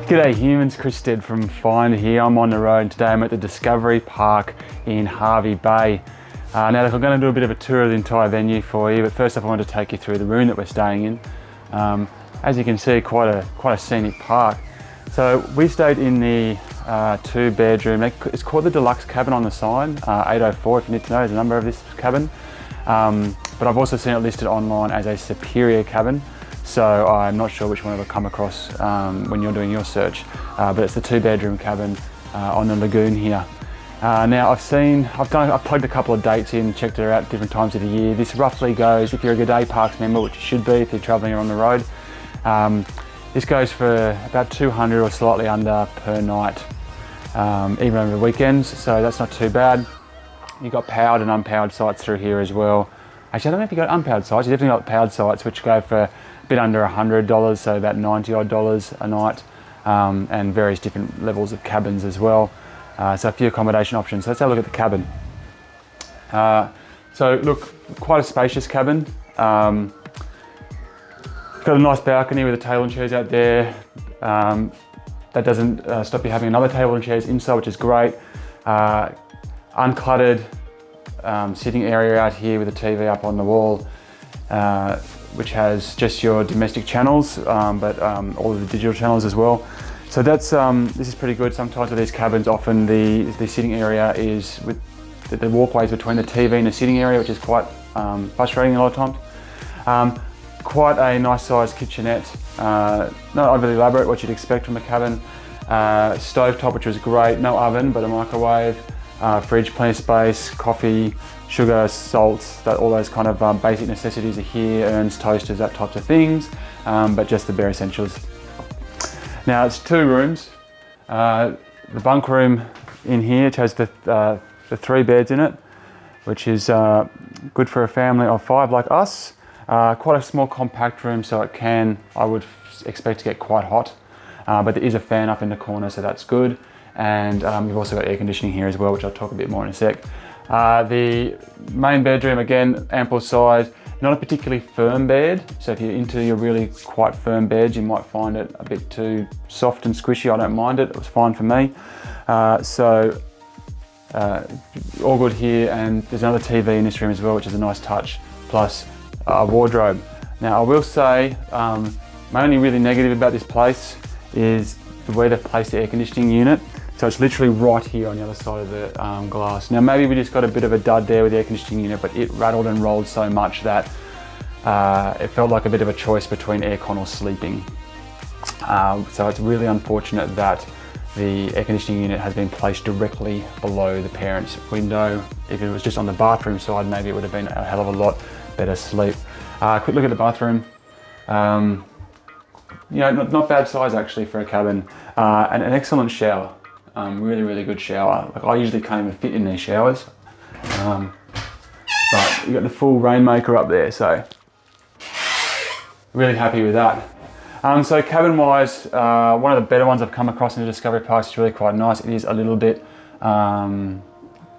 G'day humans, Chris Stead from Finder here. I'm on the road and today I'm at the Discovery Park in Hervey Bay. Now look, I'm going to do a bit of a tour of the entire venue for you, but first off I want to take you through the room that we're staying in. As you can see, quite a scenic park. So we stayed in the 2-bedroom, it's called the Deluxe Cabin on the sign, 804 if you need to know the number of this cabin. But I've also seen it listed online as a Superior Cabin. So I'm not sure which one I've come across when you're doing your search, but it's the 2-bedroom cabin on the lagoon here. Now I've plugged a couple of dates in, checked it out at different times of the year. This roughly goes, if you're a Good Day Parks member, which you should be if you're travelling on the road, this goes for about 200 or slightly under per night, even over the weekends, so that's not too bad. You've got powered and unpowered sites through here as well. Actually, I don't know if you've got unpowered sites, you've definitely got powered sites which go for a bit under $100, so about $90 odd a night, and various different levels of cabins as well. So a few accommodation options. So let's have a look at the cabin. So look, quite a spacious cabin. Got a nice balcony with the table and chairs out there. That doesn't stop you having another table and chairs inside, which is great. Uncluttered sitting area out here with a TV up on the wall, which has just your domestic channels, but all of the digital channels as well. So that's this is pretty good. Sometimes with these cabins, often the sitting area is with the walkways between the TV and the sitting area, which is quite frustrating a lot of times. Quite a nice sized kitchenette, not overly elaborate, what you'd expect from a cabin. Stovetop, which was great, no oven, but a microwave. Fridge, plenty of space, coffee, sugar, salts, all those kind of basic necessities are here, urns, toasters, that types of things, but just the bare essentials. Now it's 2 rooms. The bunk room in here, which has the 3 beds in it, which is good for a family of 5 like us. Quite a small compact room, so it can, I would expect to get quite hot, but there is a fan up in the corner, so that's good. And you've also got air conditioning here as well, which I'll talk a bit more in a sec. The main bedroom, again, ample size, not a particularly firm bed. So if you're into your really quite firm beds, you might find it a bit too soft and squishy. I don't mind it, it was fine for me. All good here, and there's another TV in this room as well, which is a nice touch, plus a wardrobe. Now I will say, my only really negative about this place is the way they've placed the air conditioning unit. So it's literally right here on the other side of the glass. Now maybe we just got a bit of a dud there with the air conditioning unit, but it rattled and rolled so much that it felt like a bit of a choice between aircon or sleeping. So it's really unfortunate that the air conditioning unit has been placed directly below the parents' window. If it was just on the bathroom side, maybe it would have been a hell of a lot better sleep. Quick look at the bathroom. You know, not bad size actually for a cabin, and an excellent shower. Really, really good shower. Like I usually can't even fit in these showers, but you got the full rainmaker up there, so really happy with that. So cabin-wise, one of the better ones I've come across in the Discovery Parks. Is really quite nice. It is a little bit, I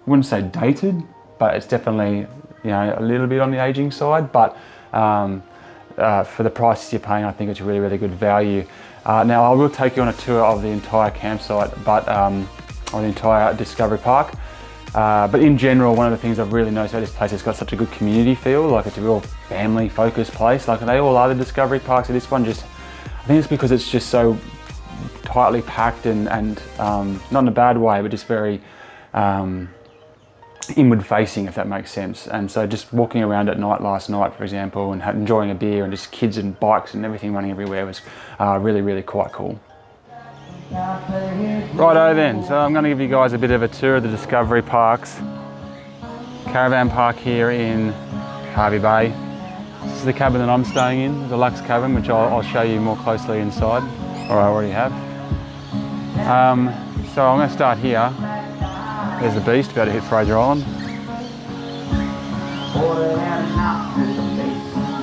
wouldn't say dated, but it's definitely, you know, a little bit on the aging side. But for the prices you're paying, I think it's really, really good value. Now I will take you on a tour of the entire campsite, but or the entire Discovery Park. But in general, one of the things I've really noticed about this place, it's got such a good community feel. Like it's a real family-focused place. Like they all are the Discovery Parks. So this one just, I think it's because it's just so tightly packed and not in a bad way, but just very inward facing, if that makes sense. And so just walking around at night last night, for example, and enjoying a beer and just kids and bikes and everything running everywhere was really, really quite cool. Righto then, so I'm going to give you guys a bit of a tour of the Discovery Parks. Caravan Park here in Hervey Bay. This is the cabin that I'm staying in, the Deluxe Cabin, which I'll show you more closely inside, or I already have. So I'm going to start here. There's the beast, about to hit Fraser Island.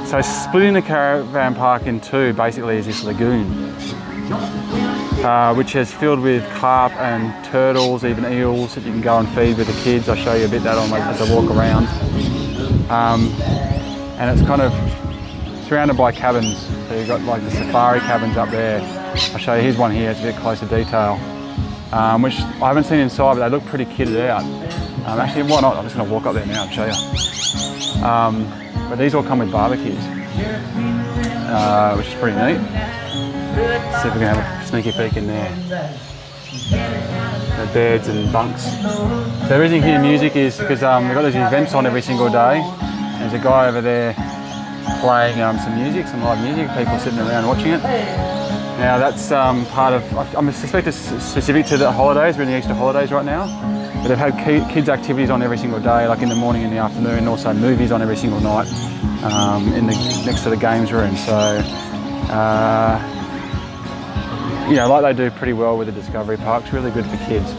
So splitting the Caravan Park in 2 basically is this lagoon, which is filled with carp and turtles, even eels that you can go and feed with the kids. I'll show you a bit of that as I walk around. And it's kind of surrounded by cabins So you've got like the safari cabins up there. I'll show you, here's one here, it's a bit closer detail. Which I haven't seen inside, but they look pretty kitted out. Actually, why not? I'm just going to walk up there now and show you. But these all come with barbecues, which is pretty neat. Let's see if we can have a sneaky peek in there. The beds and bunks. So everything here, music, is because we've got these events on every single day. There's a guy over there playing some music, some live music, people sitting around watching it. Now that's part of, I suspect it's specific to the holidays, we're in the Easter holidays right now. But they've had kids activities on every single day, like in the morning and the afternoon, and also movies on every single night next to the games room. So, you know, like they do pretty well with the Discovery Parks, really good for kids.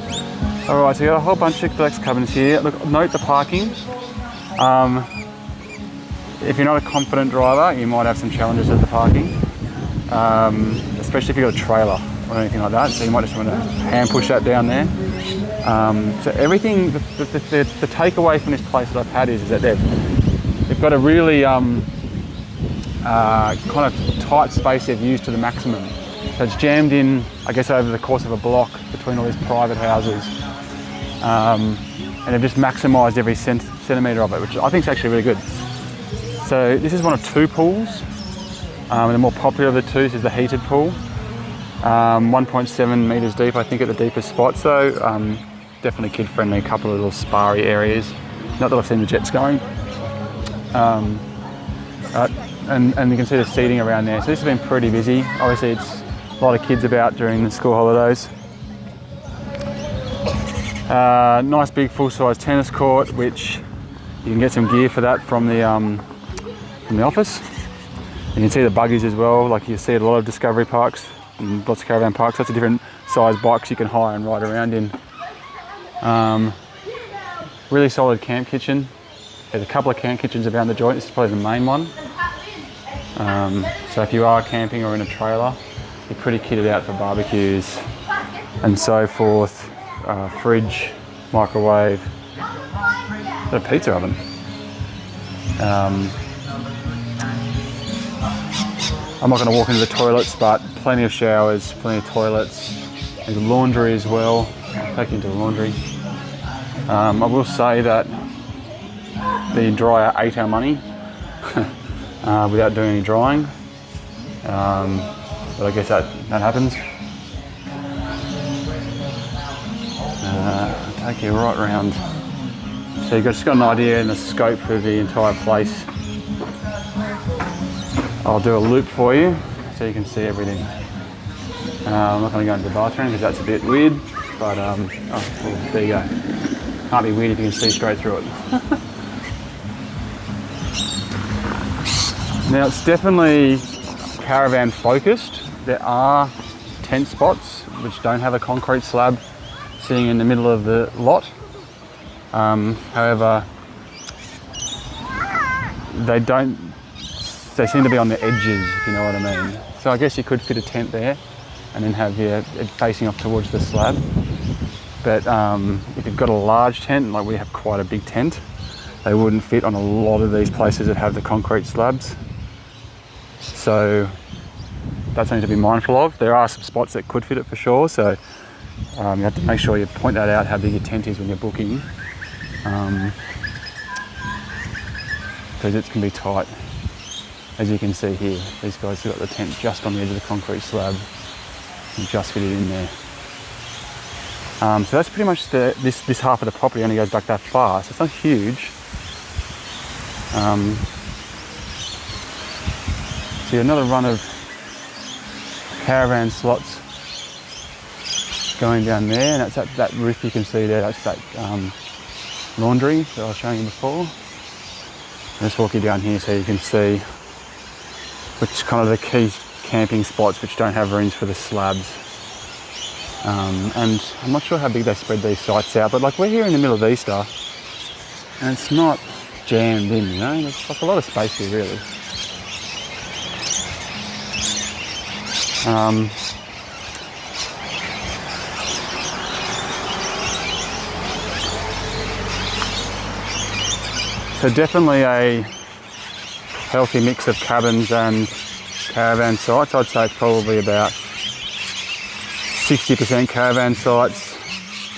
All right, so you've got a whole bunch of flex cabins here. Look, note the parking. If you're not a confident driver, you might have some challenges with the parking, especially if you've got a trailer or anything like that. So you might just want to hand push that down there. So everything, the takeaway from this place that I've had is that they've got a really kind of tight space they've used to the maximum. So it's jammed in, I guess, over the course of a block between all these private houses. And they've just maximised every centimetre of it, which I think is actually really good. So this is one of two pools. The more popular of the two is the heated pool. 1.7 metres deep, I think, at the deepest spot. So definitely kid friendly, a couple of little spa-y areas. Not that I've seen the jets going. And you can see the seating around there. So this has been pretty busy. Obviously it's a lot of kids about during the school holidays. Nice big full-size tennis court, which you can get some gear for that from the office. You can see the buggies as well, like you see at a lot of Discovery Parks and lots of caravan parks. Lots of different size bikes you can hire and ride around in. Really solid camp kitchen. There's a couple of camp kitchens around the joint. This is probably the main one. So if you are camping or in a trailer, you're pretty kitted out for barbecues and so forth. Fridge, microwave, a pizza oven. I'm not going to walk into the toilets, but plenty of showers, plenty of toilets. There's laundry as well. I'll take you into the laundry. I will say that the dryer ate our money without doing any drying. But I guess that happens. I'll take you right round. So you've just got an idea and a scope for the entire place. I'll do a loop for you so you can see everything. I'm not going to go into the bathroom because that's a bit weird, but well, there you go. Can't be weird if you can see straight through it. Now it's definitely caravan focused. There are tent spots which don't have a concrete slab sitting in the middle of the lot. However, they seem to be on the edges, if you know what I mean. So I guess you could fit a tent there and then have it facing off towards the slab. But if you've got a large tent, like we have quite a big tent, they wouldn't fit on a lot of these places that have the concrete slabs. So that's something to be mindful of. There are some spots that could fit it for sure, so you have to make sure you point that out, how big your tent is when you're booking, because it can be tight. As you can see here, these guys have got the tent just on the edge of the concrete slab and just fit it in there. So that's pretty much this half of the property only goes back that far, so it's not huge. See another run of caravan slots going down there, and that's that roof you can see there, that's that laundry that I was showing you before. I'll just walk you down here so you can see which kind of the key camping spots which don't have rooms for the slabs. And I'm not sure how big they spread these sites out, but like we're here in the middle of Easter and it's not jammed in, you know, there's like a lot of space here really. So definitely a healthy mix of cabins and caravan sites. I'd say it's probably about 60% caravan sites,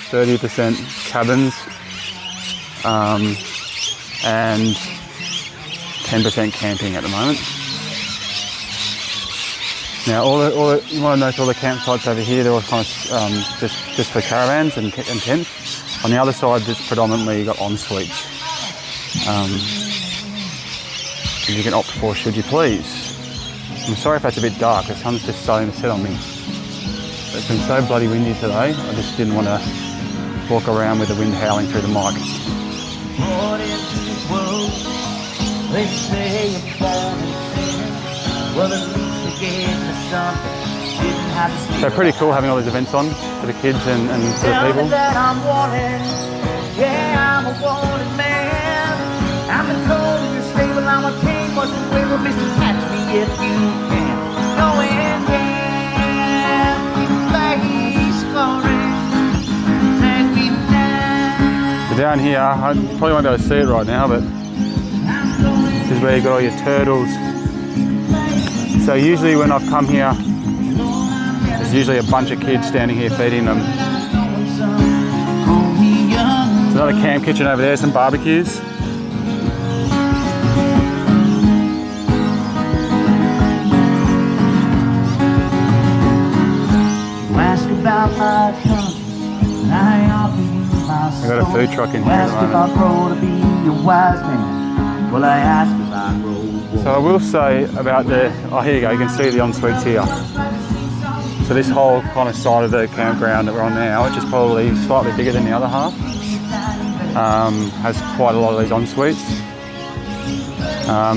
30% cabins, and 10% camping at the moment. Now, you might notice all the campsites over here, they're all kind of just for caravans and tents. On the other side, just predominantly you've got Ensuites. You can opt for, should you please. I'm sorry if that's a bit dark, the sun's just starting to set on me. It's been so bloody windy today, I just didn't want to walk around with the wind howling through the mic. So pretty cool having all these events on for the kids and for the people. I'm a cold in your stable, I'm a king, what's the way will Mr. Catch me if you can. No end can, keep the flags scoring, take me down. So down here, I probably won't be able to see it right now, but this is where you got all your turtles. So usually when I've come here, there's usually a bunch of kids standing here feeding them. There's another camp kitchen over there, some barbecues. We've got a food truck in here at the moment. So I will say about oh here you go, you can see the Ensuites here. So this whole kind of side of the campground that we're on now, which is probably slightly bigger than the other half, has quite a lot of these Ensuites.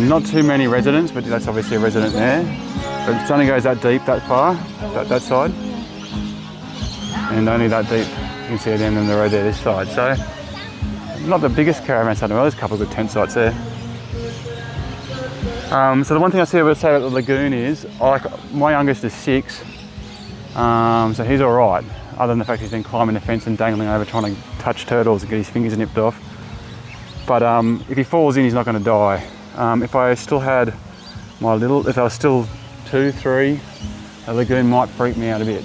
Not too many residents, but that's obviously a resident there. But it only goes that deep, that far, that side. And only that deep, you can see at the end of the road there, this side. So, not the biggest caravan site in the world, there's a couple of good tent sites there. So the one thing I will say about the lagoon is, my youngest is 6, so he's all right, other than the fact he's been climbing the fence and dangling over trying to touch turtles and get his fingers nipped off. But if he falls in, he's not going to die. If I still had if I was still 2, 3, the lagoon might freak me out a bit.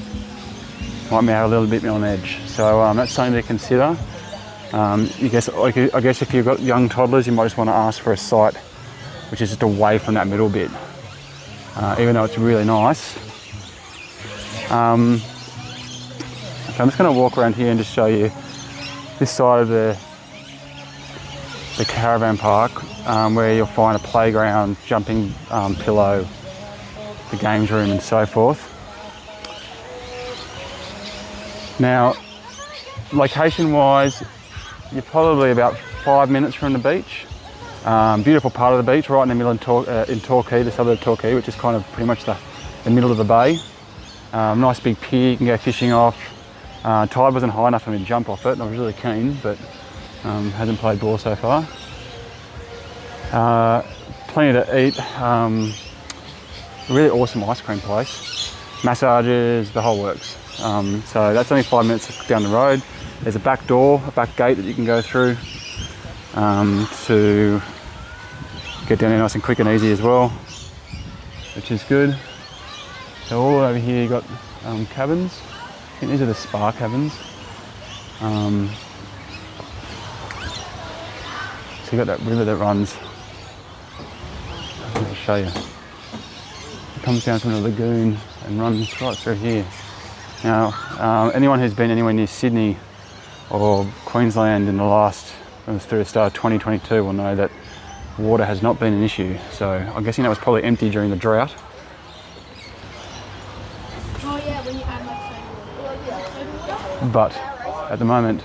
Might be a little bit on edge. So that's something to consider. I guess if you've got young toddlers, you might just want to ask for a site which is just away from that middle bit, even though it's really nice. Okay, I'm just going to walk around here and just show you this side of the caravan park, where you'll find a playground, jumping pillow, the games room and so forth. Now, location-wise, you're probably about 5 minutes from the beach. Beautiful part of the beach, right in the middle in Torquay, the suburb of Torquay, which is kind of pretty much the middle of the bay. Nice big pier, you can go fishing off. Tide wasn't high enough for me to jump off it, and I was really keen, but hasn't played ball so far. Plenty to eat. Really awesome ice cream place. Massages, the whole works. So that's only 5 minutes down the road. There's a back door, a back gate that you can go through to get down there nice and quick and easy as well, which is good. So all over here you've got cabins. I think these are the spa cabins. So you've got that river that runs. I'll show you. It comes down from the lagoon and runs right through here. Now, anyone who's been anywhere near Sydney or Queensland in through the start of 2022 will know that water has not been an issue. So I'm guessing that was probably empty during the drought. Oh yeah, when you add like But at the moment,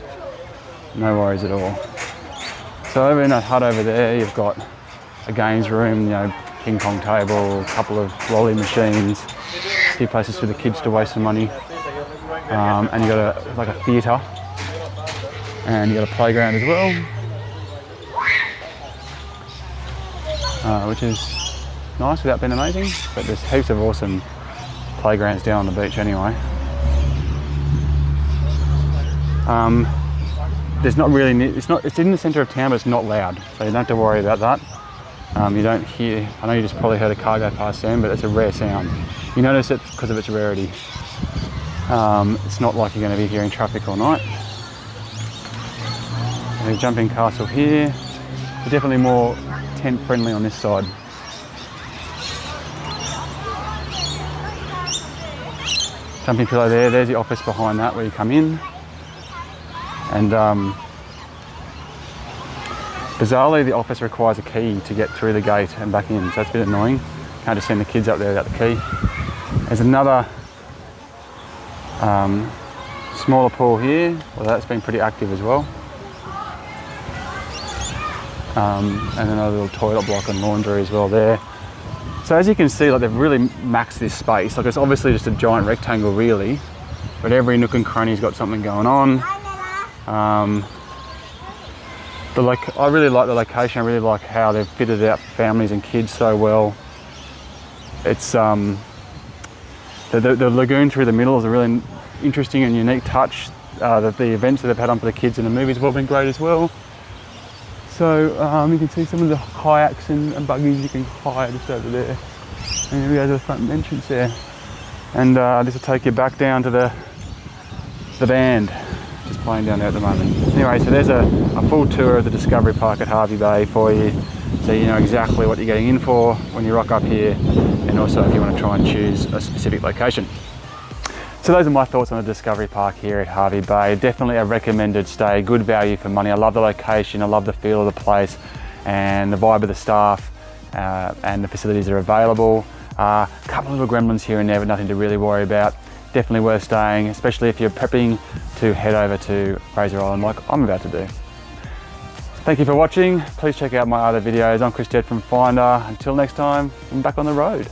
no worries at all. So over in that hut over there, you've got a games room, ping pong table, a couple of lolly machines, a few places for the kids to waste some money. And you've got a theatre, and you've got a playground as well, which is nice without being amazing, but there's heaps of awesome playgrounds down on the beach anyway. There's not really, it's in the centre of town, but it's not loud, so you don't have to worry about that. You don't hear, I know you just probably heard a car go past then, but it's a rare sound. You notice it because of its rarity. It's not like you're going to be hearing traffic all night. There's a jumping castle here. They're definitely more tent friendly on this side. Jumping pillow there, there's the office behind that where you come in. And bizarrely, the office requires a key to get through the gate and back in, so that's a bit annoying. Can't just send the kids up there without the key. There's another smaller pool here, well that's been pretty active as well. And another little toilet block and laundry as well there. So as you can see, like they've really maxed this space. Like it's obviously just a giant rectangle really, but every nook and cranny's got something going on. I really like the location. I really like how they've fitted out families and kids so well. It's the lagoon through the middle is a really interesting and unique touch. The events that they've had on for the kids in the movies have all been great as well. So you can see some of the kayaks and buggies you can hire just over there. And here we go to the front entrance there. And this will take you back down to the band, just playing down there at the moment. Anyway, so there's a full tour of the Discovery Park at Hervey Bay for you, so you know exactly what you're getting in for when you rock up here, and also if you want to try and choose a specific location. So those are my thoughts on the Discovery Park here at Hervey Bay. Definitely a recommended stay, good value for money. I love the location, I love the feel of the place and the vibe of the staff and the facilities that are available. A couple of little gremlins here and there, but nothing to really worry about. Definitely worth staying, especially if you're prepping to head over to Fraser Island like I'm about to do. Thank you for watching. Please check out my other videos. I'm Chris Stead from Finder. Until next time, I'm back on the road.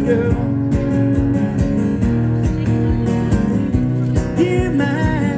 Girl, you're mine.